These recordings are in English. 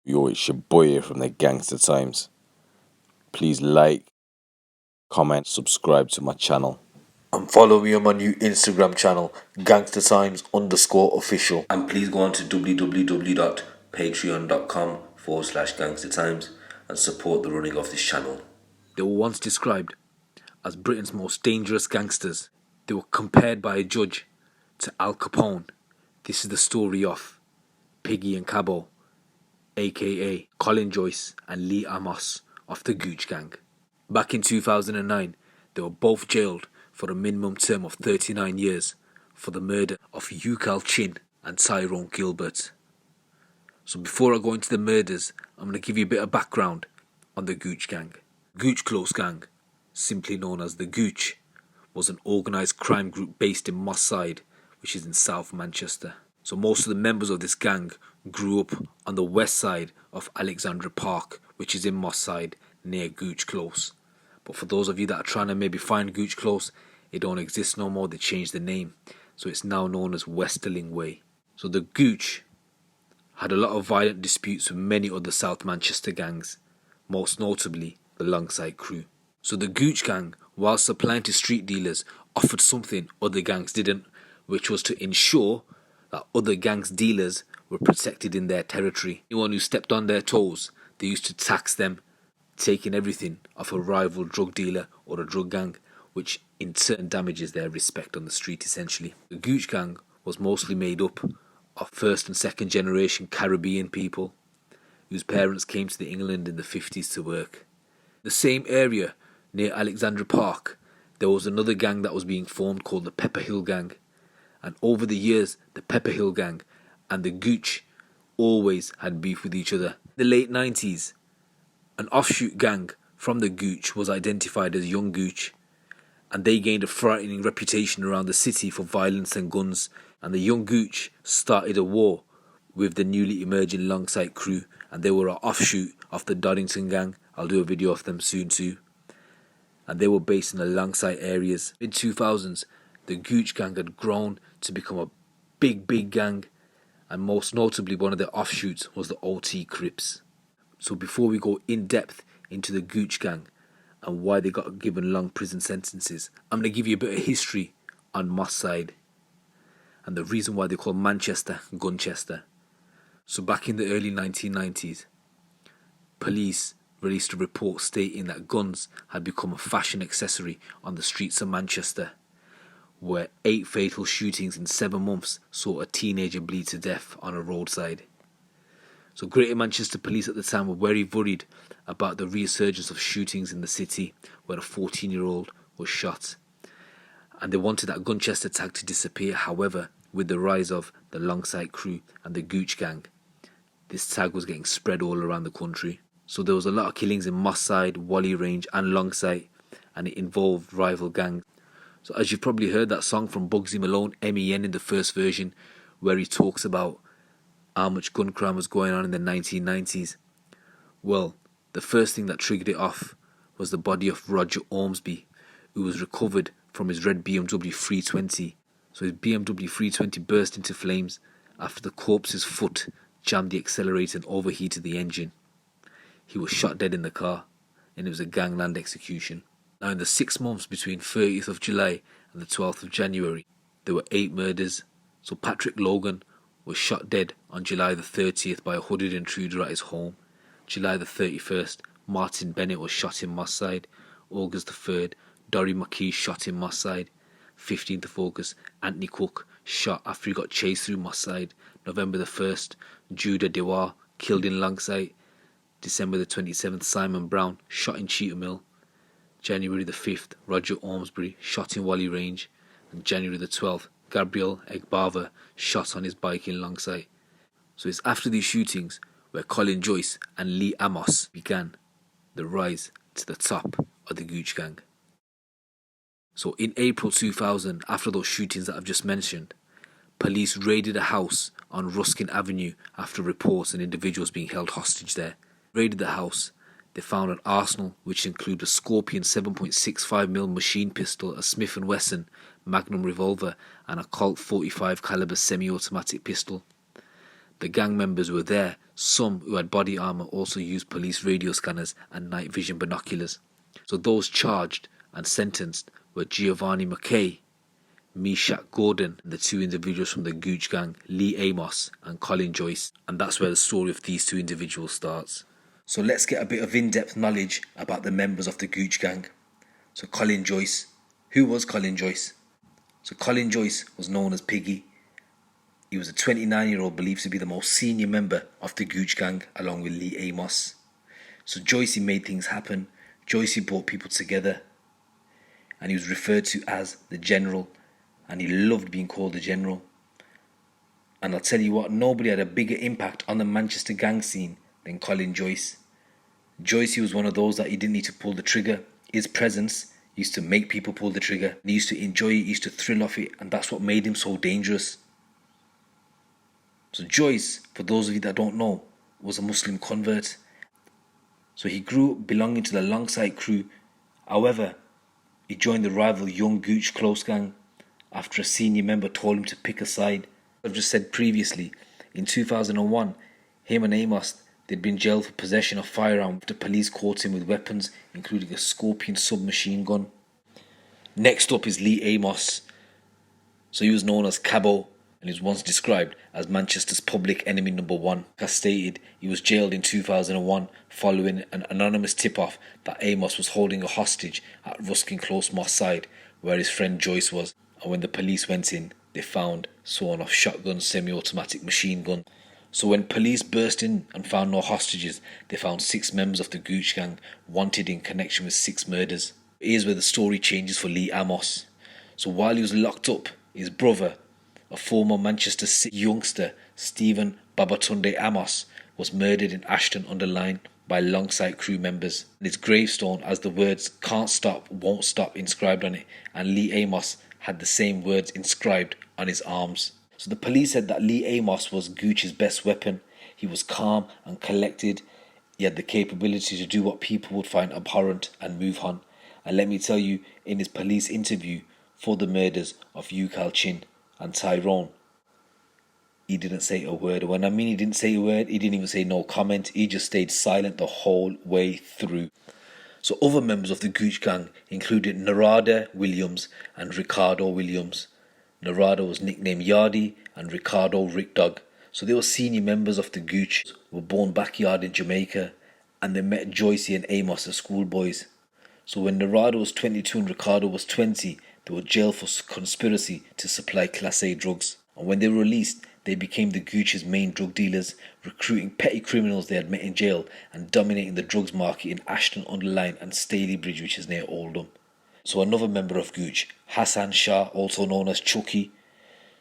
Yo, it's your boy here from the Gangster Times. Please like, comment, subscribe to my channel. And follow me on my new Instagram channel, Gangster Times _official. And please go on to www.patreon.com/Gangster Times and support the running of this channel. They were once described as Britain's most dangerous gangsters. They were compared by a judge to Al Capone. This is the story of Piggy and Cabo, aka Colin Joyce and Lee Amos of the Gooch Gang. Back in 2009, they were both jailed for a minimum term of 39 years for the murder of Yukal Chin and Tyrone Gilbert. So before I go into the murders, I'm going to give you a bit of background on the Gooch Gang. Gooch Close Gang, simply known as the Gooch, was an organised crime group based in Moss Side, which is in South Manchester. So most of the members of this gang grew up on the west side of Alexandra Park, which is in Moss Side near Gooch Close. But for those of you that are trying to maybe find Gooch Close, it don't exist no more. They changed the name, so it's now known as Westerling Way. So the Gooch had a lot of violent disputes with many other South Manchester gangs, most notably the Longside Crew. So the Gooch Gang, while supplying to street dealers, offered something other gangs didn't, which was to ensure that other gangs' dealers were protected in their territory. Anyone who stepped on their toes, they used to tax them, taking everything off a rival drug dealer or a drug gang, which in turn damages their respect on the street essentially. The Gooch Gang was mostly made up of first and second generation Caribbean people whose parents came to the England in the 50s to work. The same area near Alexandra Park, there was another gang that was being formed called the Pepper Hill Gang, and over the years the Pepper Hill Gang and the Gooch always had beef with each other. In the late 90s, an offshoot gang from the Gooch was identified as Young Gooch, and they gained a frightening reputation around the city for violence and guns, and the Young Gooch started a war with the newly emerging Longside Crew, and they were an offshoot of the Doddington Gang. I'll do a video of them soon too. And they were based in the Longside areas. Mid-2000s, the Gooch Gang had grown to become a big gang, and most notably one of their offshoots was the OT Crips. So before we go in depth into the Gooch Gang and why they got given long prison sentences, I'm going to give you a bit of history on Moss Side and the reason why they call Manchester Gunchester. So back in the early 1990s, police released a report stating that guns had become a fashion accessory on the streets of Manchester, where 8 fatal shootings in 7 months saw a teenager bleed to death on a roadside. So Greater Manchester Police at the time were very worried about the resurgence of shootings in the city, where a 14-year-old was shot. And they wanted that Gunchester tag to disappear. However, with the rise of the Longside Crew and the Gooch Gang, this tag was getting spread all around the country. So there was a lot of killings in Moss Side, Whalley Range and Longside, and it involved rival gangs. So as you've probably heard that song from Bugsy Malone, MEN, in the first version, where he talks about how much gun crime was going on in the 1990s. Well, the first thing that triggered it off was the body of Roger Ormsby, who was recovered from his red BMW 320. So his BMW 320 burst into flames after the corpse's foot jammed the accelerator and overheated the engine. He was shot dead in the car, and it was a gangland execution. Now in the 6 months between 30th of July and the 12th of January, there were 8 murders. So Patrick Logan was shot dead on July the 30th by a hooded intruder at his home. July the 31st, Martin Bennett was shot in Moss Side. August the 3rd, Dorry McKee shot in Moss Side. 15th of August, Anthony Cook shot after he got chased through Moss Side. November the 1st, Judah Dewar killed in Longside. December the 27th, Simon Brown shot in Cheetah Mill. January the 5th, Roger Ormsby shot in Whalley Range. And January the 12th, Gabriel Egbava shot on his bike in Longside. So it's after these shootings where Colin Joyce and Lee Amos began the rise to the top of the Gooch Gang. So in April 2000, after those shootings that I've just mentioned, police raided a house on Ruskin Avenue after reports of individuals being held hostage there. Raided the house. They found an arsenal which included a Scorpion 7.65mm machine pistol, a Smith & Wesson Magnum revolver and a Colt .45 caliber semi-automatic pistol. The gang members were there Some who had body armour also used police radio scanners and night vision binoculars. So those charged and sentenced were Giovanni McKay, Meshack Gordon, and the two individuals from the Gooch gang, Lee Amos and Colin Joyce. And that's where the story of these two individuals starts. So let's get a bit of in-depth knowledge about the members of the Gooch gang. So Colin Joyce. Who was Colin Joyce? So Colin Joyce was known as Piggy. He was a 29-year-old believed to be the most senior member of the Gooch gang along with Lee Amos. So Joycey made things happen. Joycey brought people together. And he was referred to as the General. And he loved being called the General. And I'll tell you what, nobody had a bigger impact on the Manchester gang scene than Colin Joyce. Joycey was one of those that he didn't need to pull the trigger. His presence used to make people pull the trigger. He used to enjoy it, he used to thrill off it, and that's what made him so dangerous. So Joyce, for those of you that don't know, was a Muslim convert. So he grew up belonging to the Longside crew. However, he joined the rival Young Gooch close gang after a senior member told him to pick a side. I've just said previously, in 2001, him and Amos, they'd been jailed for possession of firearm after police caught him with weapons, including a Scorpion submachine gun. Next up is Lee Amos. So he was known as Cabo, and he was once described as Manchester's public enemy number one. As stated, he was jailed in 2001 following an anonymous tip-off that Amos was holding a hostage at Ruskin Close Moss side, where his friend Joyce was. And when the police went in, they found sawn-off shotgun, semi-automatic machine gun. So when police burst in and found no hostages, they found 6 members of the Gooch gang wanted in connection with 6 murders. Here's where the story changes for Lee Amos. So while he was locked up, his brother, a former Manchester City youngster, Stephen Babatunde Amos, was murdered in Ashton-under-Lyne by Longside crew members. And his gravestone has the words "Can't stop, won't stop" inscribed on it, and Lee Amos had the same words inscribed on his arms. So the police said that Lee Amos was Gooch's best weapon. He was calm and collected. He had the capability to do what people would find abhorrent and move on. And let me tell you, in his police interview for the murders of Yukal Chin and Tyrone, he didn't say a word. When I mean he didn't say a word, he didn't even say no comment. He just stayed silent the whole way through. So other members of the Gooch gang included Narada Williams and Ricardo Williams. Narada was nicknamed Yardy and Ricardo Rick Dog. So they were senior members of the Gooch, were born backyard in Jamaica, and they met Joycey and Amos as schoolboys. So when Narada was 22 and Ricardo was 20, they were jailed for conspiracy to supply Class A drugs. And when they were released, they became the Gooch's main drug dealers, recruiting petty criminals they had met in jail and dominating the drugs market in Ashton-under-Lyne and Staley Bridge, which is near Oldham. So another member of Gooch, Hassan Shah, also known as Chucky.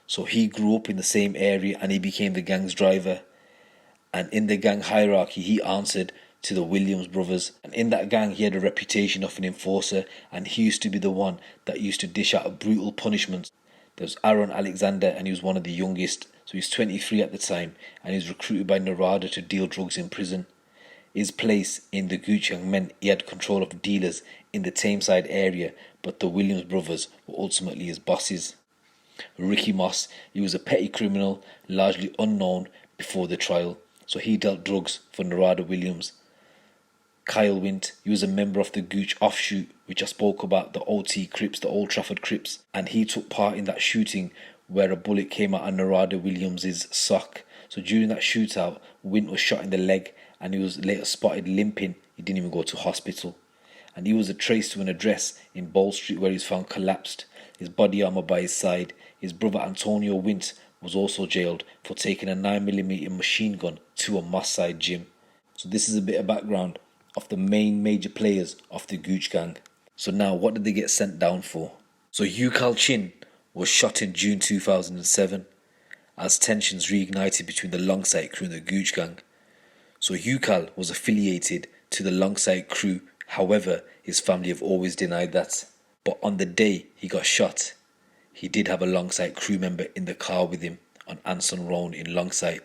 So he grew up in the same area and he became the gang's driver. And in the gang hierarchy, he answered to the Williams brothers. And in that gang, he had a reputation of an enforcer, and he used to be the one that used to dish out brutal punishments. There was Aaron Alexander, and he was one of the youngest. So he was 23 at the time, and he was recruited by Narada to deal drugs in prison. His place in the Gooch gang meant he had control of dealers in the Tameside area, but the Williams brothers were ultimately his bosses. Ricky Moss, he was a petty criminal, largely unknown before the trial, so he dealt drugs for Narada Williams. Kyle Wint, he was a member of the Gooch offshoot, which I spoke about, the OT Crips, the Old Trafford Crips, and he took part in that shooting where a bullet came out of Narada Williams' sock. So during that shootout, Wint was shot in the leg and he was later spotted limping. He didn't even go to hospital. And he was traced to an address in Bowl Street where he was found collapsed, his body armour by his side. His brother Antonio Wint was also jailed for taking a 9mm machine gun to a Moss Side gym. So this is a bit of background of the main major players of the Gooch gang. So now, what did they get sent down for? So Yukal Chin was shot in June 2007 as tensions reignited between the Longside crew and the Gooch gang. So Yukal was affiliated to the Longside crew, however, his family have always denied that. But on the day he got shot, he did have a Longside crew member in the car with him on Anson Road in Longside.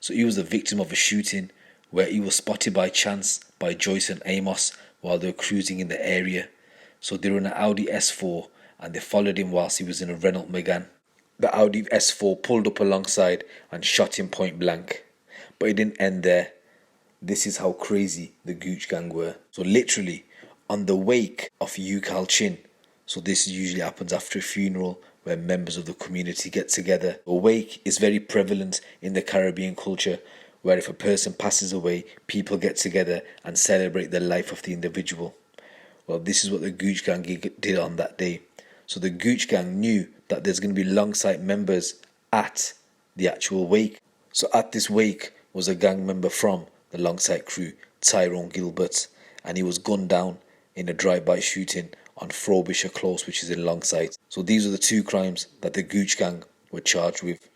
So he was the victim of a shooting where he was spotted by chance by Joyce and Amos while they were cruising in the area. So they were in an Audi S4 and they followed him whilst he was in a Renault Megane. The Audi S4 pulled up alongside and shot him point blank. But it didn't end there. This is how crazy the Gooch gang were. So literally, on the wake of Yukal Chin, so this usually happens after a funeral where members of the community get together. A wake is very prevalent in the Caribbean culture, where if a person passes away, people get together and celebrate the life of the individual. Well, this is what the Gooch gang did on that day. So the Gooch gang knew that there's going to be Longsight members at the actual wake. So at this wake was a gang member from the Longsight crew, Tyrone Gilbert, and he was gunned down in a drive-by shooting on Frobisher Close, which is in Longsight. So these are the two crimes that the Gooch gang were charged with.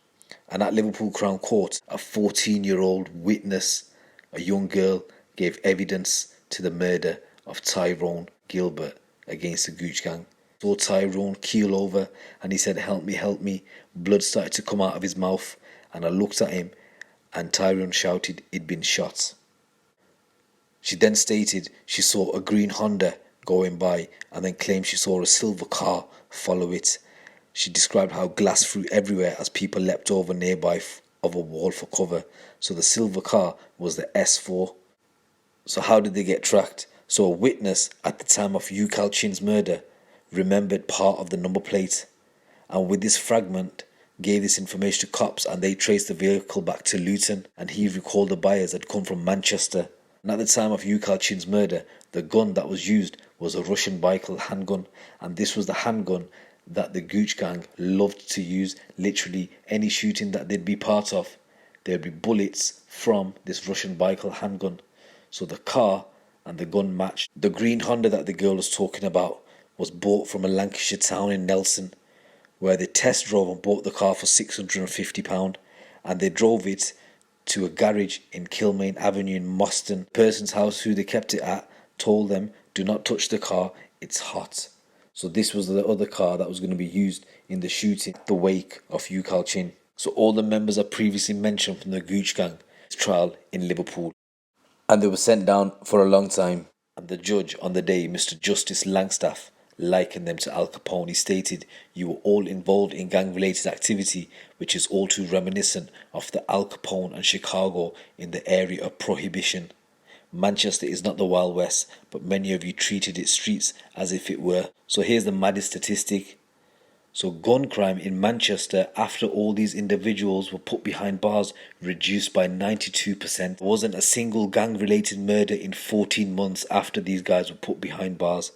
And at Liverpool Crown Court, a 14-year-old witness, a young girl, gave evidence to the murder of Tyrone Gilbert against the Gooch gang. Saw Tyrone keel over and he said, help me. Blood started to come out of his mouth, and I looked at him and Tyrone shouted he'd been shot. She then stated she saw a green Honda going by and then claimed she saw a silver car follow it. She described how glass flew everywhere as people leapt over nearby of a wall for cover. So the silver car was the S4. So how did they get tracked? So a witness at the time of Yukal Chin's murder remembered part of the number plate, and with this fragment gave this information to cops, and they traced the vehicle back to Luton, and he recalled the buyers had come from Manchester. And at the time of Yukal Chin's murder, the gun that was used was a Russian Baikal handgun, and this was the handgun that the Gooch gang loved to use. Literally any shooting that they'd be part of, there'd be bullets from this Russian Baikal handgun. So the car and the gun matched. The green Honda that the girl was talking about was bought from a Lancashire town in Nelson, where they test drove and bought the car for £650, and they drove it to a garage in Kilmaine Avenue in Moston. The person's house who they kept it at told them, do not touch the car, it's hot. So this was the other car that was going to be used in the shooting, the wake of Yukal Chin. So all the members are previously mentioned from the Gooch gang trial in Liverpool, and they were sent down for a long time. And the judge on the day, Mr. Justice Langstaff, likened them to Al Capone. He stated, you were all involved in gang-related activity, which is all too reminiscent of the Al Capone and Chicago in the area of prohibition. Manchester is not the Wild West, but many of you treated its streets as if it were. So here's the maddest statistic. So gun crime in Manchester after all these individuals were put behind bars reduced by 92%. There wasn't a single gang-related murder in 14 months after these guys were put behind bars.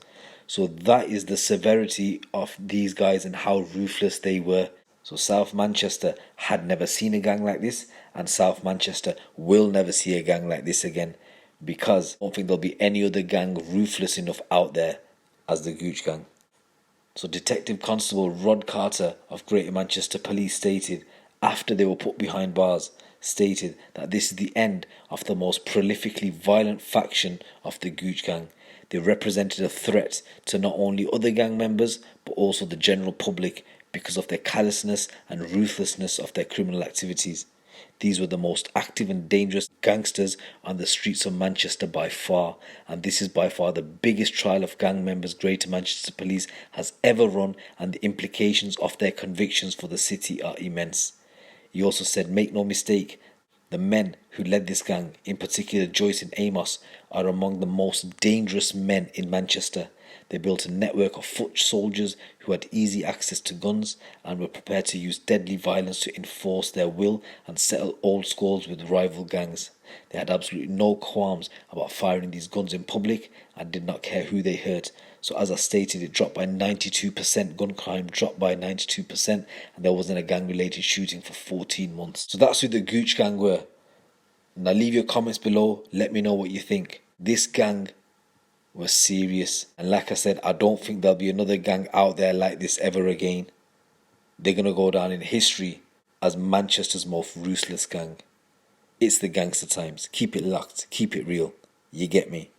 So that is the severity of these guys and how ruthless they were. So South Manchester had never seen a gang like this, and South Manchester will never see a gang like this again, because I don't think there'll be any other gang ruthless enough out there as the Gooch gang. So Detective Constable Rod Carter of Greater Manchester Police stated, after they were put behind bars, stated that this is the end of the most prolifically violent faction of the Gooch gang. They represented a threat to not only other gang members but also the general public because of their callousness and ruthlessness of their criminal activities. These were the most active and dangerous gangsters on the streets of Manchester by far, and this is by far the biggest trial of gang members Greater Manchester Police has ever run, and the implications of their convictions for the city are immense. He also said, make no mistake, the men who led this gang, in particular Joyce and Amos, are among the most dangerous men in Manchester. They built a network of foot soldiers who had easy access to guns and were prepared to use deadly violence to enforce their will and settle old scores with rival gangs. They had absolutely no qualms about firing these guns in public and did not care who they hurt. So as I stated, it dropped by 92%, gun crime dropped by 92%, and there wasn't a gang-related shooting for 14 months. So that's who the Gooch gang were. Now leave your comments below, let me know what you think. This gang was serious, and like I said, I don't think there'll be another gang out there like this ever again. They're gonna go down in history as Manchester's most ruthless gang. It's the Gangster Times. Keep it locked, keep it real. You get me?